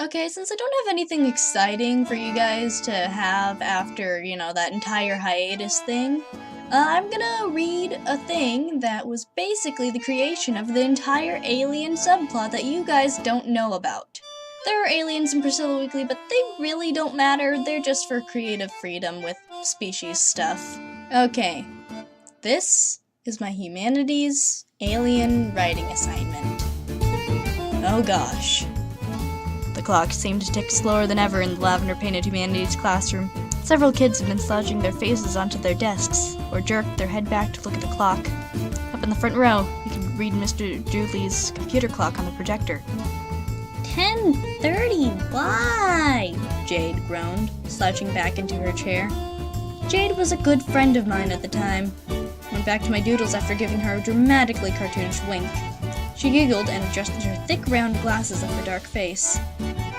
Okay, since I don't have anything exciting for you guys to have after, that entire hiatus thing, I'm gonna read a thing that was basically the creation of the entire alien subplot that you guys don't know about. There are aliens in Priscilla Weekly, but they really don't matter. They're just for creative freedom with species stuff. Okay, this is my humanities alien writing assignment. Oh gosh. The clock seemed to tick slower than ever in the lavender-painted humanities classroom. Several kids had been slouching their faces onto their desks, or jerked their head back to look at the clock. Up in the front row, you could read Mr. Dooley's computer clock on the projector. 10:30, why? Jade groaned, slouching back into her chair. Jade was a good friend of mine at the time. Went back to my doodles after giving her a dramatically cartoonish wink. She giggled and adjusted her thick round glasses up her dark face.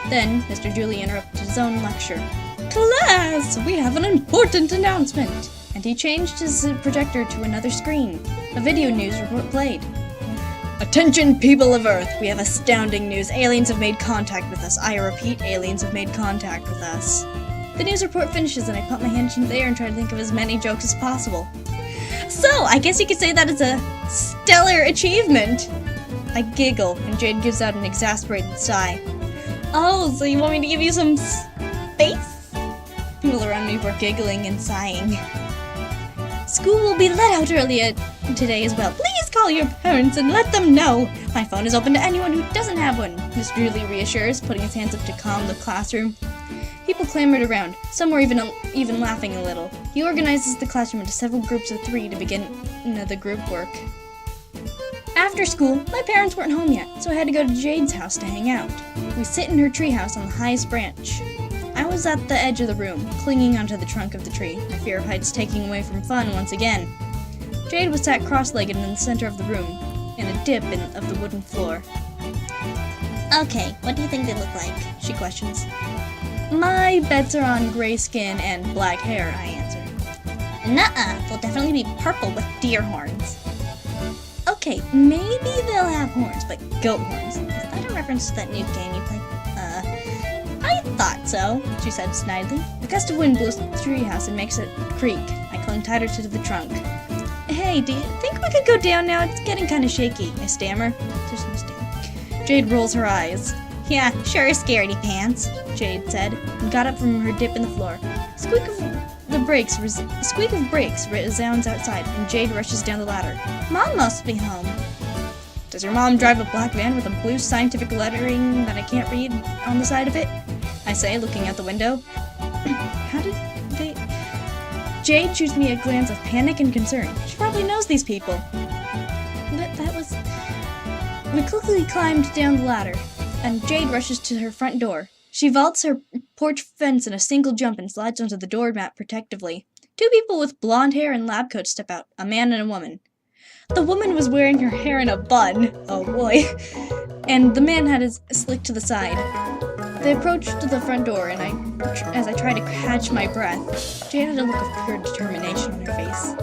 Then Mr. Dooley interrupted his own lecture. Class, we have an important announcement! And he changed his projector to another screen. A video news report played. Attention, people of Earth! We have astounding news. Aliens have made contact with us. I repeat, aliens have made contact with us. The news report finishes and I put my hand in the air and try to think of as many jokes as possible. So, I guess you could say that is a stellar achievement! I giggle, and Jade gives out an exasperated sigh. Oh, so you want me to give you some space? People around me were giggling and sighing. School will be let out earlier today as well. Please call your parents and let them know. My phone is open to anyone who doesn't have one, Mr. Dooley reassures, putting his hands up to calm the classroom. People clamored around. Some were even laughing a little. He organizes the classroom into several groups of 3 to begin the group work. After school, my parents weren't home yet, so I had to go to Jade's house to hang out. We sit in her treehouse on the highest branch. I was at the edge of the room, clinging onto the trunk of the tree, my fear of heights taking away from fun once again. Jade was sat cross-legged in the center of the room, in a dip of the wooden floor. Okay, what do you think they look like? She questions. My bets are on gray skin and black hair, I answer. Nuh-uh, they'll definitely be purple with deer horns. Okay, maybe they'll have horns, but goat horns. Is that a reference to that new game you play? I thought so, she said snidely. A gust of wind blows the treehouse and makes it creak. I clung tighter to the trunk. Hey, do you think we could go down now? It's getting kind of shaky, I stammer. There's no stammer. Jade rolls her eyes. Yeah, sure, scaredy pants, Jade said, and got up from her dip in the floor. Squeak of brakes resounds outside, and Jade rushes down the ladder. Mom must be home. Does your mom drive a black van with a blue scientific lettering that I can't read on the side of it? I say, looking out the window. How did they... Jade shoots me a glance of panic and concern. She probably knows these people. That was... We quickly climbed down the ladder, and Jade rushes to her front door. She vaults her porch fence in a single jump and slides onto the doormat protectively. 2 people with blonde hair and lab coats step out, a man and a woman. The woman was wearing her hair in a bun, oh boy, and the man had his slicked to the side. They approached the front door, and as I tried to catch my breath, Jade had a look of pure determination on her face.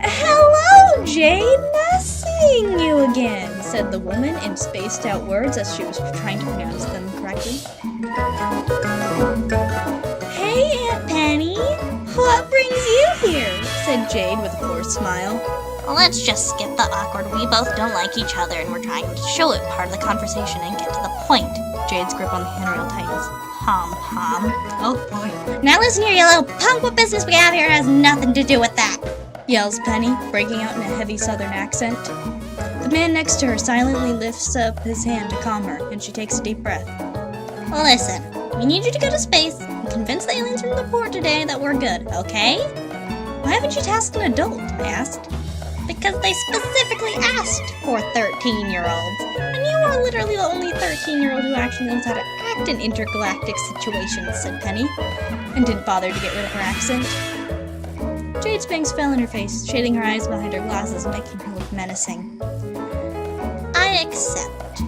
Hello, Jade! Nice seeing you again, said the woman in spaced-out words as she was trying to pronounce them correctly. Hey, Aunt Penny! What brings you here? Said Jade with a forced smile. Let's just skip the awkward we both don't like each other and we're trying to show it part of the conversation and get to the point. Jade's grip on the handrail tightens. Hom. Oh boy. Now listen here, you little punk. What business we have here has nothing to do with that, yells Penny, breaking out in a heavy southern accent. The man next to her silently lifts up his hand to calm her, and she takes a deep breath. Listen, we need you to go to space and convince the aliens from the port today that we're good, okay? Why haven't you tasked an adult? I asked. Because they specifically asked for 13-year-olds. And you are literally the only 13-year-old who actually knows how to act in intergalactic situations, said Penny, and didn't bother to get rid of her accent. Jade's bangs fell in her face, shading her eyes behind her glasses, making her look menacing. I accept.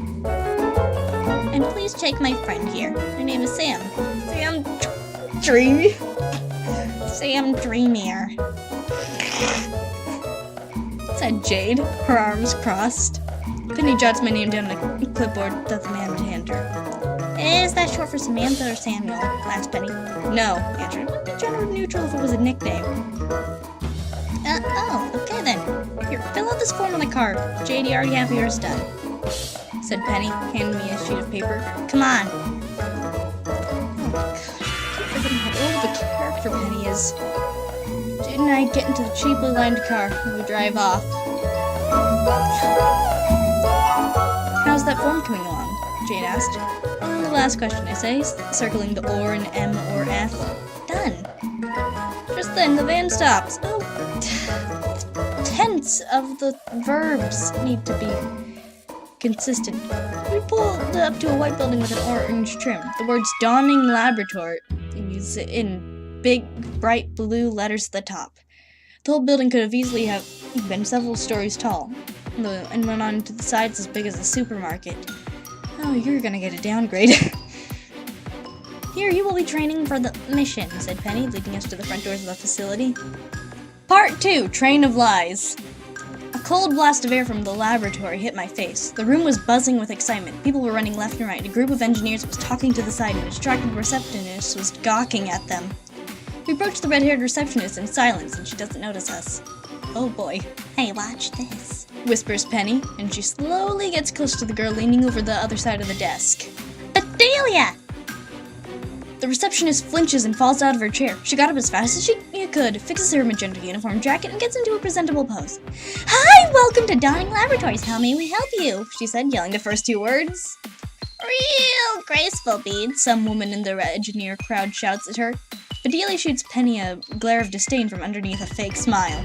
And please take my friend here. Her name is Sam. Sam Dreamier. Said Jade, her arms crossed. Penny jots my name down on a clipboard that the man would hand her. Is that short for Samantha or Samuel? Asked Penny. No, answered. It would be gender neutral if it was a nickname. Oh, okay then. Here, fill out this form on the card. Jade, you already have yours done, said Penny, handing me a sheet of paper. Come on. I keep forgetting how old of a character Penny is. Jade and I get into the cheaply lined car and we drive off. How's that form coming along? Jade asked. The last question, I say, circling the or and M or F. Done. Just then, the van stops. Oh, tense of the verbs need to be consistent. We pulled up to a white building with an orange trim. The words Dawning Laboratory is in big, bright blue letters at the top. The whole building could have easily have been several stories tall, and went on to the sides as big as a supermarket. Oh, you're gonna get a downgrade. Here, you will be training for the mission, said Penny, leading us to the front doors of the facility. Part 2, Train of Lies. A cold blast of air from the laboratory hit my face. The room was buzzing with excitement. People were running left and right. A group of engineers was talking to the side, and a distracted receptionist was gawking at them. We approached the red-haired receptionist in silence, and she doesn't notice us. Oh boy. Hey, watch this, Whispers Penny, and she slowly gets close to the girl leaning over the other side of the desk. Bedelia! The receptionist flinches and falls out of her chair. She got up as fast as she could, fixes her magenta uniform jacket, and gets into a presentable pose. Hi, welcome to Dawning Laboratories. How may we help you? She said, yelling the first 2 words. Real graceful, Beans. Some woman in the engineer crowd shouts at her. Bedelia shoots Penny a glare of disdain from underneath a fake smile.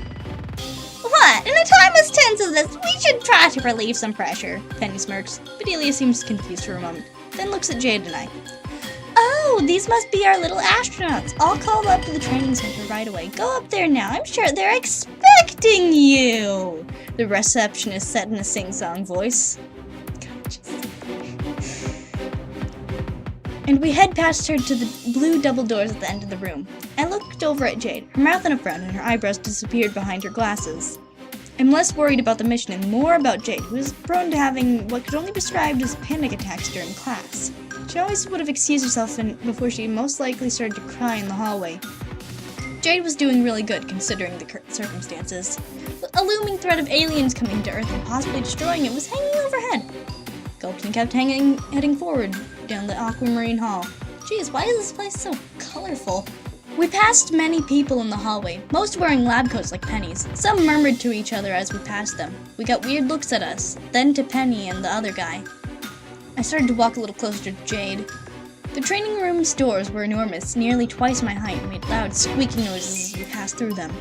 What? In a time as tense as this, we should try to relieve some pressure. Penny smirks. Bedelia seems confused for a moment, then looks at Jade and I. Oh, these must be our little astronauts. I'll call up to the training center right away. Go up there now. I'm sure they're expecting you. The receptionist said in a sing-song voice. And we head past her to the blue double doors at the end of the room. I looked over at Jade, her mouth in a frown and her eyebrows disappeared behind her glasses. I'm less worried about the mission and more about Jade, who is prone to having what could only be described as panic attacks during class. She always would have excused herself before she most likely started to cry in the hallway. Jade was doing really good considering the circumstances. A looming threat of aliens coming to Earth and possibly destroying it was hanging overhead. Gulped and kept heading forward down the aquamarine hall. Geez, why is this place so colorful? We passed many people in the hallway, most wearing lab coats like Penny's. Some murmured to each other as we passed them. We got weird looks at us, then to Penny and the other guy. I started to walk a little closer to Jade. The training room's doors were enormous, nearly twice my height, and made loud squeaking noises as we passed through them.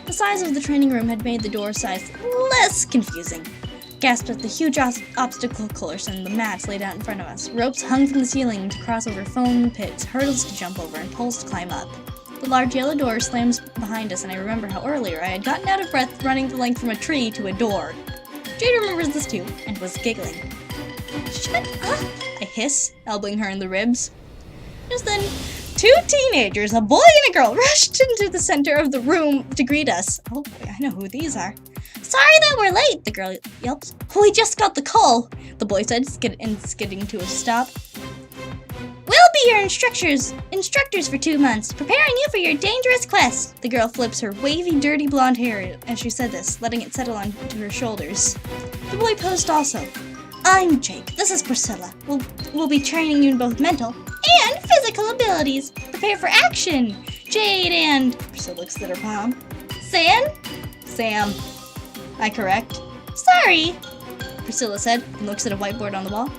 The size of the training room had made the door size less confusing. Gasped at the huge obstacle course and the mats laid out in front of us. Ropes hung from the ceiling to cross over foam pits, hurdles to jump over, and poles to climb up. The large yellow door slams behind us, and I remember how earlier I had gotten out of breath running the length from a tree to a door. Jade remembers this too, and was giggling. Shut up, I hiss, elbowing her in the ribs. Just then, 2 teenagers, a boy and a girl, rushed into the center of the room to greet us. Oh boy, I know who these are. Sorry that we're late, the girl yelped. We just got the call, the boy said, skidding to a stop. We'll be your instructors for 2 months, preparing you for your dangerous quest. The girl flips her wavy, dirty blonde hair as she said this, letting it settle onto her shoulders. The boy posed also. I'm Jake. This is Priscilla. We'll be training you in both mental and physical abilities. Prepare for action. Jade and... Priscilla looks at her palm. Sam. I correct. Sorry, Priscilla said and looks at a whiteboard on the wall.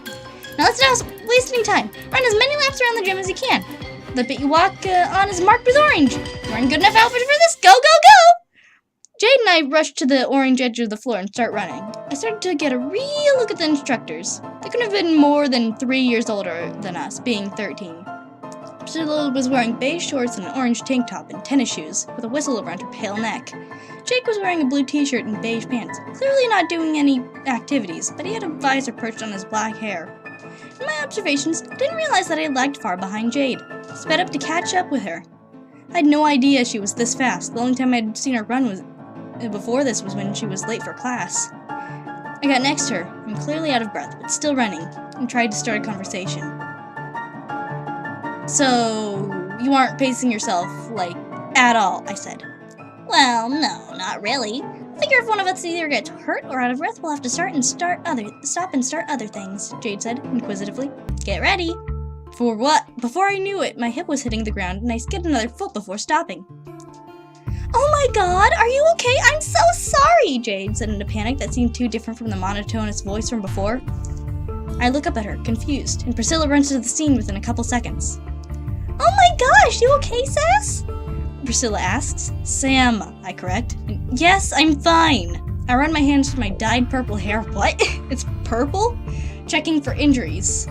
Now let's not waste any time. Run as many laps around the gym as you can. The bit you walk on is marked with orange. We're in good enough outfit for this. Go, go, go! Jade and I rushed to the orange edge of the floor and start running. I started to get a real look at the instructors. They couldn't have been more than 3 years older than us, being 13. Priscilla was wearing beige shorts and an orange tank top and tennis shoes, with a whistle around her pale neck. Jake was wearing a blue t-shirt and beige pants, clearly not doing any activities, but he had a visor perched on his black hair. In my observations, I didn't realize that I lagged far behind Jade. Sped up to catch up with her. I had no idea she was this fast. The only time I'd seen her run before this was when she was late for class. I got next to her, and clearly out of breath, but still running, and tried to start a conversation. So, you aren't pacing yourself, like, at all, I said. Well, no, not really. Figure if one of us either gets hurt or out of breath, we'll have to stop and start other things, Jade said inquisitively. Get ready. For what? Before I knew it, my hip was hitting the ground and I skidded another foot before stopping. Oh my god, are you okay? I'm so sorry, Jade said in a panic that seemed too different from the monotonous voice from before. I look up at her, confused, and Priscilla runs to the scene within a couple seconds. Oh my gosh, you okay, Sass? Priscilla asks. Sam, I correct. Yes, I'm fine. I run my hands through my dyed purple hair. What? It's purple? Checking for injuries.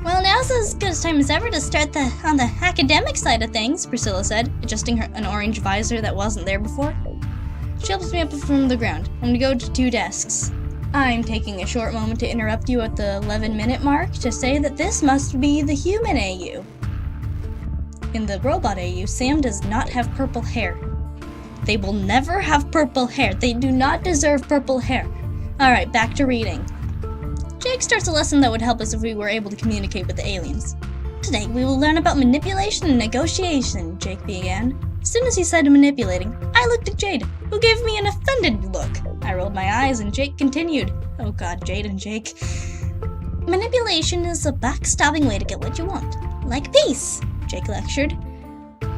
Well, now's as good a time as ever to start on the academic side of things, Priscilla said, adjusting an orange visor that wasn't there before. She helps me up from the ground, and we go to 2 desks. I'm taking a short moment to interrupt you at the 11-minute mark to say that this must be the human AU. In the robot AU, Sam does not have purple hair. They will never have purple hair. They do not deserve purple hair. Alright, back to reading. Jake starts a lesson that would help us if we were able to communicate with the aliens. Today we will learn about manipulation and negotiation, Jake began. As soon as he said manipulating, I looked at Jade, who gave me an offended look. I rolled my eyes and Jake continued. Oh god, Jade and Jake. Manipulation is a backstabbing way to get what you want. Like peace, Jake lectured.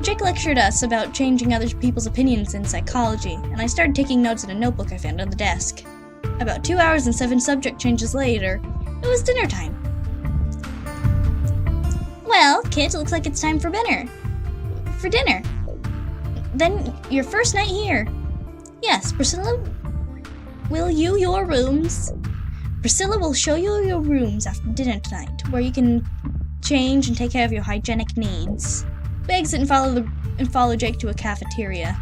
Jake lectured us about changing other people's opinions in psychology, and I started taking notes in a notebook I found on the desk. About 2 hours and 7 subject changes later, it was dinner time. Well, kids, it looks like it's time for dinner. Then your first night here. Yes, Priscilla will you your rooms. Priscilla will show you your rooms after dinner tonight, where you can change and take care of your hygienic needs. We exit and follow Jake to a cafeteria.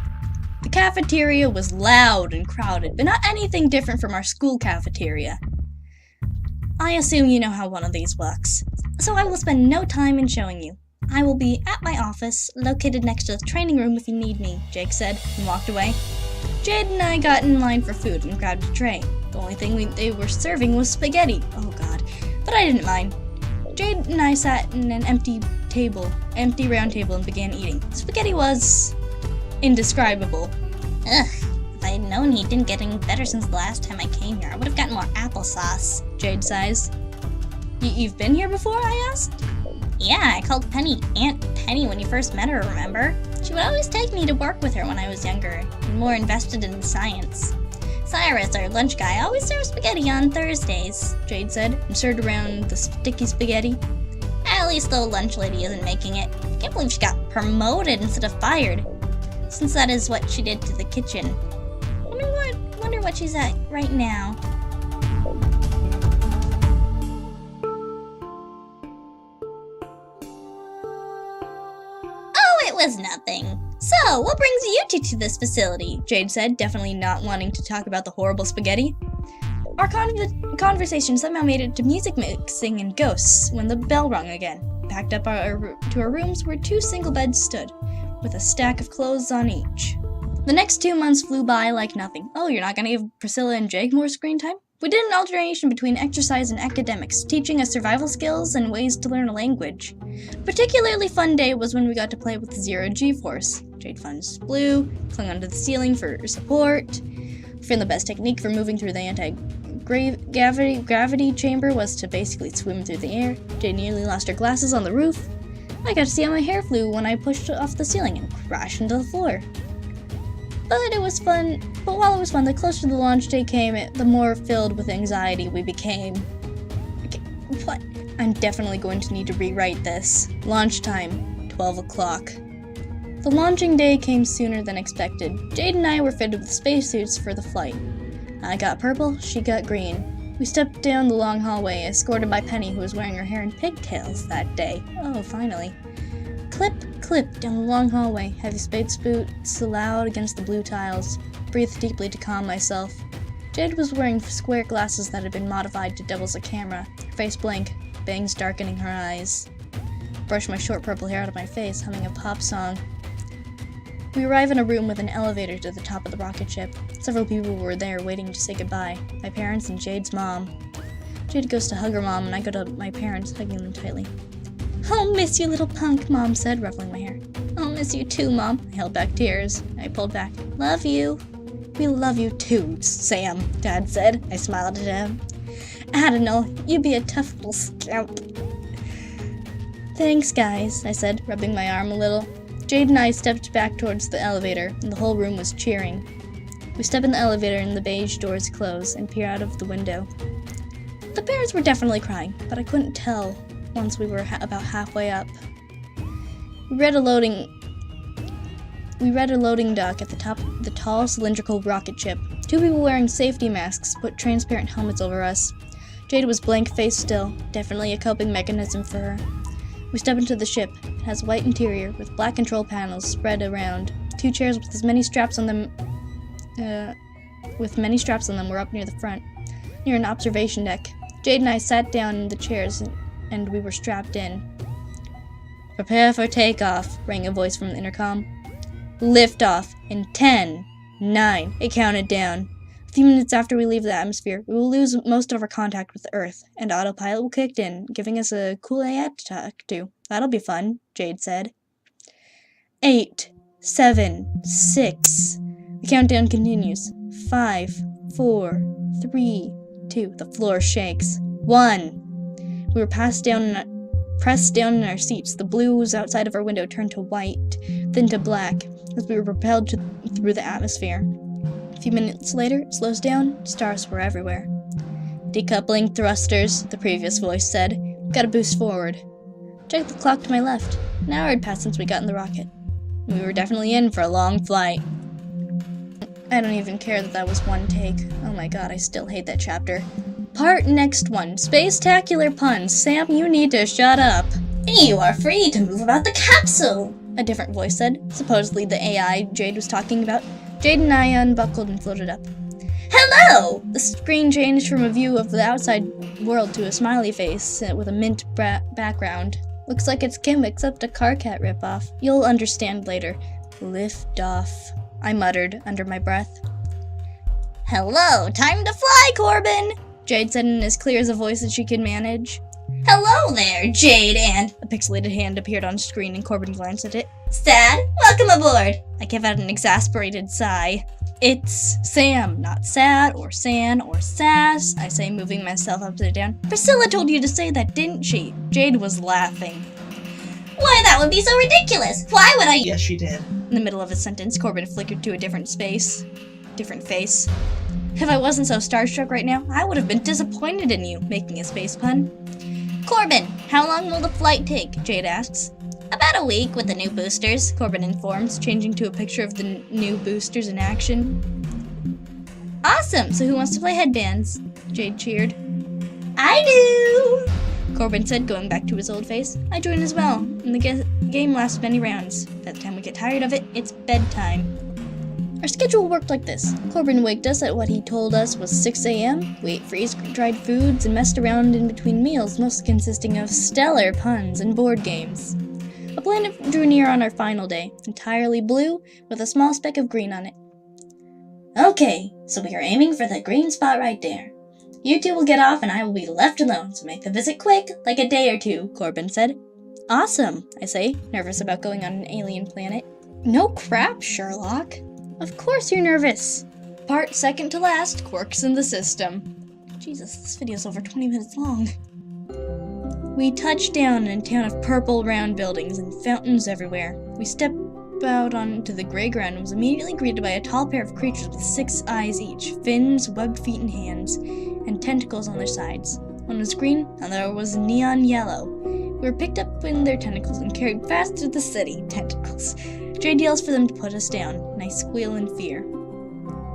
The cafeteria was loud and crowded, but not anything different from our school cafeteria. I assume you know how one of these works, so I will spend no time in showing you. I will be at my office, located next to the training room if you need me, Jake said, and walked away. Jade and I got in line for food and grabbed a tray. The only thing they were serving was spaghetti. Oh god. But I didn't mind. Jade and I sat in an empty round table and began eating. Spaghetti was indescribable. Ugh, if I had known he didn't get any better since the last time I came here, I would have gotten more applesauce, Jade sighs. You've been here before, I asked? Yeah, I called Penny Aunt Penny when you first met her, remember? She would always take me to work with her when I was younger, and more invested in science. Cyrus, our lunch guy, always serves spaghetti on Thursdays, Jade said, and stirred around the sticky spaghetti. At least the lunch lady isn't making it. I can't believe she got promoted instead of fired, since that is what she did to the kitchen. Wonder what she's at right now. It was nothing. So, what brings you two to this facility? Jade said, definitely not wanting to talk about the horrible spaghetti. Our conversation somehow made it to music mixing and ghosts when the bell rung again. Packed up to our rooms where 2 single beds stood, with a stack of clothes on each. The next 2 months flew by like nothing. Oh, you're not gonna give Priscilla and Jake more screen time? We did an alternation between exercise and academics, teaching us survival skills and ways to learn a language. A particularly fun day was when we got to play with Zero G-Force. Jade Fun's blue, clung onto the ceiling for support. We found the best technique for moving through the anti-gravity chamber was to basically swim through the air. Jade nearly lost her glasses on the roof. I got to see how my hair flew when I pushed off the ceiling and crashed into the floor. But while it was fun, the closer the launch day came, the more filled with anxiety we became. Okay, what? I'm definitely going to need to rewrite this. Launch time, 12 o'clock. The launching day came sooner than expected. Jade and I were fitted with spacesuits for the flight. I got purple, she got green. We stepped down the long hallway, escorted by Penny, who was wearing her hair in pigtails that day. Oh, finally. Clip, clip down the long hallway, heavy space boots loud against the blue tiles. Breathed deeply to calm myself. Jade was wearing square glasses that had been modified to double as a camera, her face blank, bangs darkening her eyes. Brushed my short purple hair out of my face, humming a pop song. We arrive in a room with an elevator to the top of the rocket ship. Several people were there waiting to say goodbye. My parents and Jade's mom. Jade goes to hug her mom, and I go to my parents, hugging them tightly. I'll miss you, little punk, Mom said, ruffling my hair. I'll miss you too, Mom. I held back tears. I pulled back. Love you. We love you too, Sam, Dad said. I smiled at him. I don't know, you be a tough little scamp. Thanks, guys, I said, rubbing my arm a little. Jade and I stepped back towards the elevator, and the whole room was cheering. We step in the elevator and the beige doors close and peer out of the window. The bears were definitely crying, but I couldn't tell once we were about halfway up. We read a loading dock at the top of the tall cylindrical rocket ship. Two people wearing safety masks put transparent helmets over us. Jade was blank-faced still, definitely a coping mechanism for her. We step into the ship. It has white interior with black control panels spread around. Two chairs with many straps on them were up near the front, near an observation deck. Jade and I sat down in the chairs and we were strapped in. Prepare for takeoff, rang a voice from the intercom. Lift off in 10, 9, it counted down. A few minutes after we leave the atmosphere, we will lose most of our contact with the Earth, and autopilot will kick in, giving us a cool AI to talk to. That'll be fun, Jade said. 8, 7, 6. The countdown continues. 5, 4, 3, 2. The floor shakes. 1. We were pressed down in our seats. The blues outside of our window turned to white, then to black, as we were propelled through the atmosphere. A few minutes later, it slows down. Stars were everywhere. Decoupling thrusters, the previous voice said. Got to boost forward. Check the clock to my left. An hour had passed since we got in the rocket. We were definitely in for a long flight. I don't even care that was one take. Oh my god, I still hate that chapter. Part next one. Space-tacular puns. Sam, you need to shut up. You are free to move about the capsule, A different voice said. Supposedly the AI Jade was talking about. Jade and I unbuckled and floated up. Hello! The screen changed from a view of the outside world to a smiley face with a mint background. Looks like it's Kim, except a Car Cat ripoff. You'll understand later. Lift off, I muttered under my breath. Hello, time to fly, Corbin! Jade said in as clear as a voice as she could manage. Hello there, Jade and... A pixelated hand appeared on screen and Corbin glanced at it. Sad, welcome aboard! I gave out an exasperated sigh. It's Sam, not Sad or San or Sass, I say, moving myself upside down. Priscilla told you to say that, didn't she? Jade was laughing. Why, that would be so ridiculous! Why would I— Yes, she did. In the middle of a sentence, Corbin flickered to a different face. If I wasn't so starstruck right now, I would have been disappointed in you, making a space pun. Corbin, how long will the flight take? Jade asks. About a week with the new boosters, Corbin informs, changing to a picture of the new boosters in action. Awesome! So who wants to play headbands? Jade cheered. I do! Corbin said, going back to his old face. I join as well, and the game lasts many rounds. By the time we get tired of it, it's bedtime. Our schedule worked like this. Corbin waked us at what he told us was 6 a.m. We ate freeze-dried foods and messed around in between meals, mostly consisting of stellar puns and board games. A planet drew near on our final day, entirely blue, with a small speck of green on it. Okay, so we are aiming for the green spot right there. You two will get off and I will be left alone, so make the visit quick, like a day or two, Corbin said. Awesome, I say, nervous about going on an alien planet. No crap, Sherlock. Of course you're nervous. Part second to last, quirks in the system. Jesus, this video's over 20 minutes long. We touched down in a town of purple round buildings and fountains everywhere. We stepped out onto the gray ground and was immediately greeted by a tall pair of creatures with 6 eyes each, fins, webbed feet and hands, and tentacles on their sides. One was green, and the other was neon yellow. We were picked up in their tentacles and carried fast to the city. Tentacles. Jade yells for them to put us down, and I squeal in fear.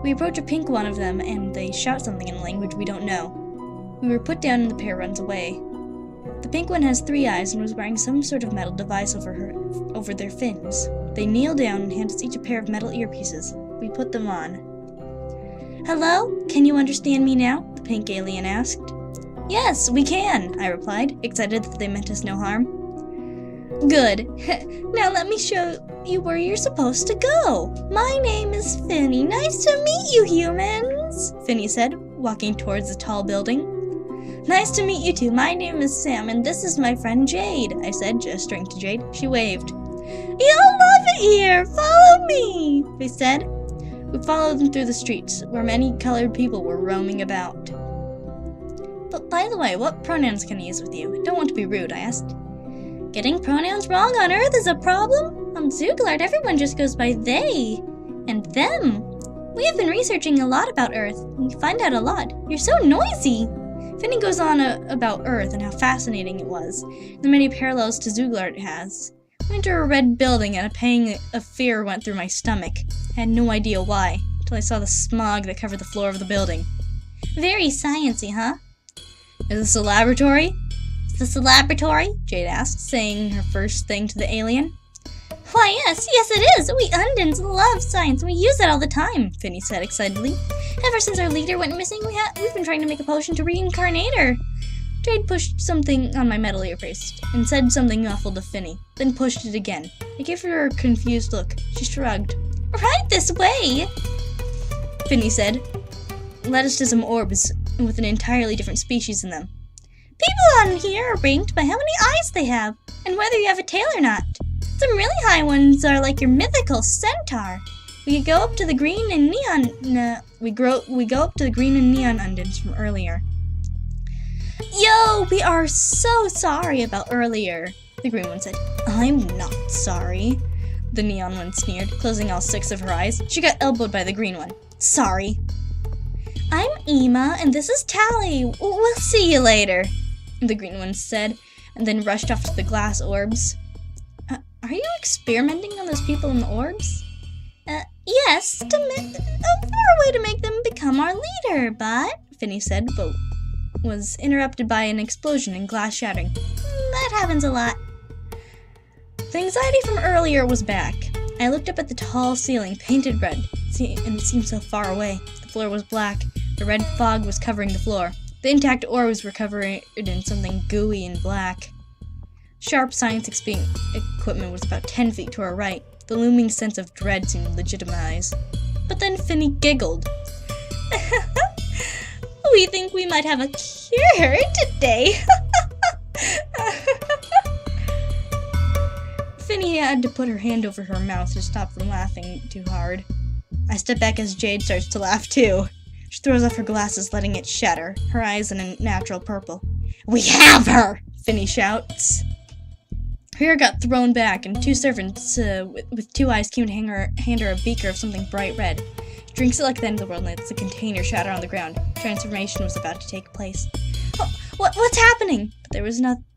We approach a pink one of them, and they shout something in a language we don't know. We were put down and the pair runs away. The pink one has 3 eyes and was wearing some sort of metal device over their fins. They kneel down and hand us each a pair of metal earpieces. We put them on. Hello? Can you understand me now? The pink alien asked. Yes, we can, I replied, excited that they meant us no harm. Good. Now let me show you where you're supposed to go. My name is Finny. Nice to meet you, humans, Finny said, walking towards the tall building. Nice to meet you too. My name is Sam, and this is my friend Jade, I said, gesturing to Jade. She waved. You'll love it here! Follow me! They said. We followed them through the streets, where many colored people were roaming about. But by the way, what pronouns can I use with you? I don't want to be rude, I asked. Getting pronouns wrong on Earth is a problem? On Zooglard, everyone just goes by they and them. We have been researching a lot about Earth, and we find out a lot. You're so noisy! Finny goes on about Earth and how fascinating it was, the many parallels to Zooglard it has. I went to a red building and a pang of fear went through my stomach. I had no idea why, until I saw the smog that covered the floor of the building. Very sciencey, huh? Is this a laboratory? Is this a laboratory? Jade asked, saying her first thing to the alien. Why, yes it is! We Undins love science, we use it all the time, Finny said excitedly. Ever since our leader went missing, we've been trying to make a potion to reincarnate her. Jade pushed something on my metal earpiece and said something muffled to Finny, then pushed it again. I gave her a confused look. She shrugged. Right this way! Finny said, led us to some orbs with an entirely different species in them. People on here are ranked by how many eyes they have, and whether you have a tail or not. Some really high ones are like your mythical centaur. We go up to the green and neon. We go up to the green and neon Undins from earlier. Yo, we are so sorry about earlier, the green one said. I'm not sorry, the neon one sneered, closing all 6 of her eyes. She got elbowed by the green one. Sorry. I'm Ema, and this is Tally. We'll see you later, the green one said, and then rushed off to the glass orbs. Are you experimenting on those people in the orbs? Yes, for a way to make them become our leader, but, Finny said, but was interrupted by an explosion and glass shattering. That happens a lot. The anxiety from earlier was back. I looked up at the tall ceiling, painted red, and it seemed so far away. The floor was black. The red fog was covering the floor. The intact orbs were covered in something gooey and black. Sharp science equipment was about 10 feet to our right. The looming sense of dread seemed legitimized. But then Finny giggled. We think we might have a cure today. Finny had to put her hand over her mouth to stop from laughing too hard. I step back as Jade starts to laugh too. She throws off her glasses, letting it shatter, her eyes in a natural purple. We have her! Finny shouts. Her hair got thrown back, and 2 servants with 2 eyes came to hand her a beaker of something bright red. She drinks it like the end of the world, and lets the container shatter on the ground. Transformation was about to take place. Oh, what's happening? I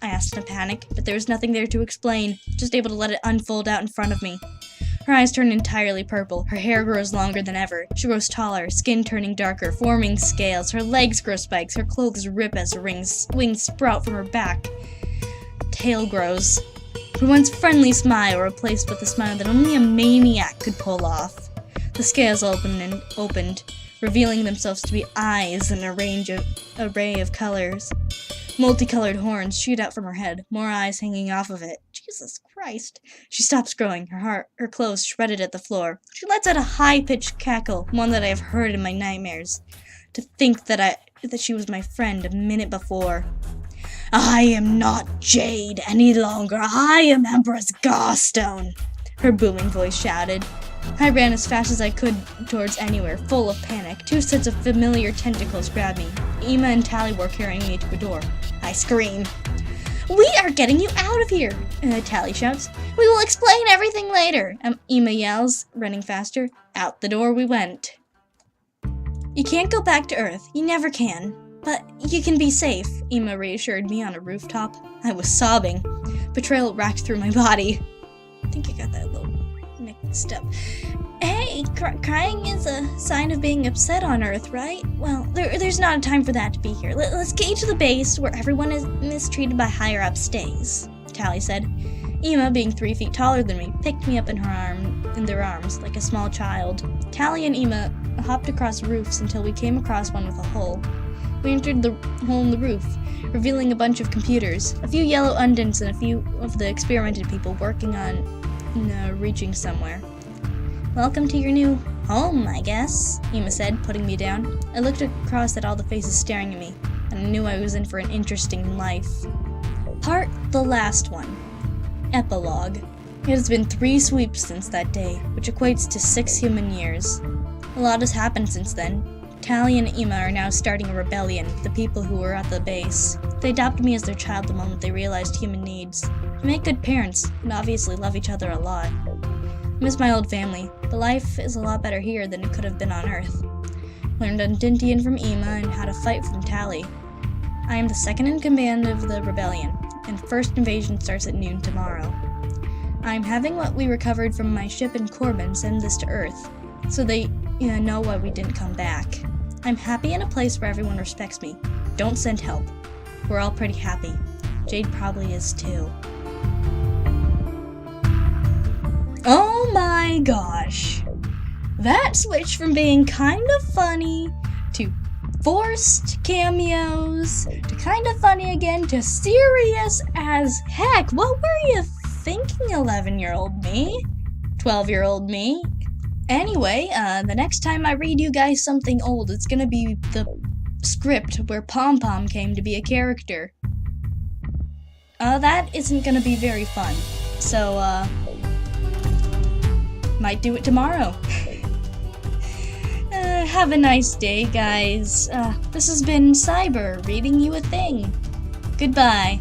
asked in a panic, but there was nothing there to explain, just able to let it unfold out in front of me. Her eyes turn entirely purple, her hair grows longer than ever, she grows taller, skin turning darker, forming scales, her legs grow spikes, her clothes rip as her wings sprout from her back. Tail grows. Her once friendly smile replaced with a smile that only a maniac could pull off. The scales opened, revealing themselves to be eyes in an array of colors. Multicolored horns shoot out from her head, more eyes hanging off of it. Jesus Christ. She stops growing, her clothes shredded at the floor. She lets out a high-pitched cackle, one that I have heard in my nightmares. To think that she was my friend a minute before. I am not Jade any longer. I am Empress Garstone, her booming voice shouted. I ran as fast as I could towards anywhere, full of panic. 2 sets of familiar tentacles grabbed me. Ema and Tally were carrying me to a door. I scream. We are getting you out of here, Tally shouts. We will explain everything later, Ema yells, running faster. Out the door we went. You can't go back to Earth. You never can. But you can be safe, Ema reassured me on a rooftop. I was sobbing. Betrayal racked through my body. I think I got that a little mixed up. Hey, crying is a sign of being upset on Earth, right? Well, there's not a time for that to be here. Let's get you to the base where everyone is mistreated by higher-up stays, Tally said. Ema, being 3 feet taller than me, picked me up in their arms like a small child. Tally and Ema hopped across roofs until we came across one with a hole. We entered the hole in the roof, revealing a bunch of computers, a few yellow Undins and a few of the experimented people working on reaching somewhere. Welcome to your new home, I guess, Ema said, putting me down. I looked across at all the faces staring at me. and I knew I was in for an interesting life. Part the last one. Epilogue. It has been 3 sweeps since that day, which equates to 6 human years. A lot has happened since then. Tally and Ima are now starting a rebellion with the people who were at the base. They adopted me as their child the moment they realized human needs. They make good parents, and obviously love each other a lot. I miss my old family, but life is a lot better here than it could have been on Earth. Learned Untintian from Ima and how to fight from Tally. I am the second in command of the rebellion, and first invasion starts at noon tomorrow. I am having what we recovered from my ship in Corbin send this to Earth, so they know why we didn't come back. I'm happy in a place where everyone respects me. Don't send help. We're all pretty happy. Jade probably is too. Oh my gosh. That switch from being kind of funny to forced cameos to kind of funny again to serious as heck. What were you thinking, 11-year-old me? 12-year-old me? Anyway, the next time I read you guys something old, it's gonna be the script where Pom Pom came to be a character. That isn't gonna be very fun. So, might do it tomorrow. Have a nice day, guys. This has been Cyber, reading you a thing. Goodbye.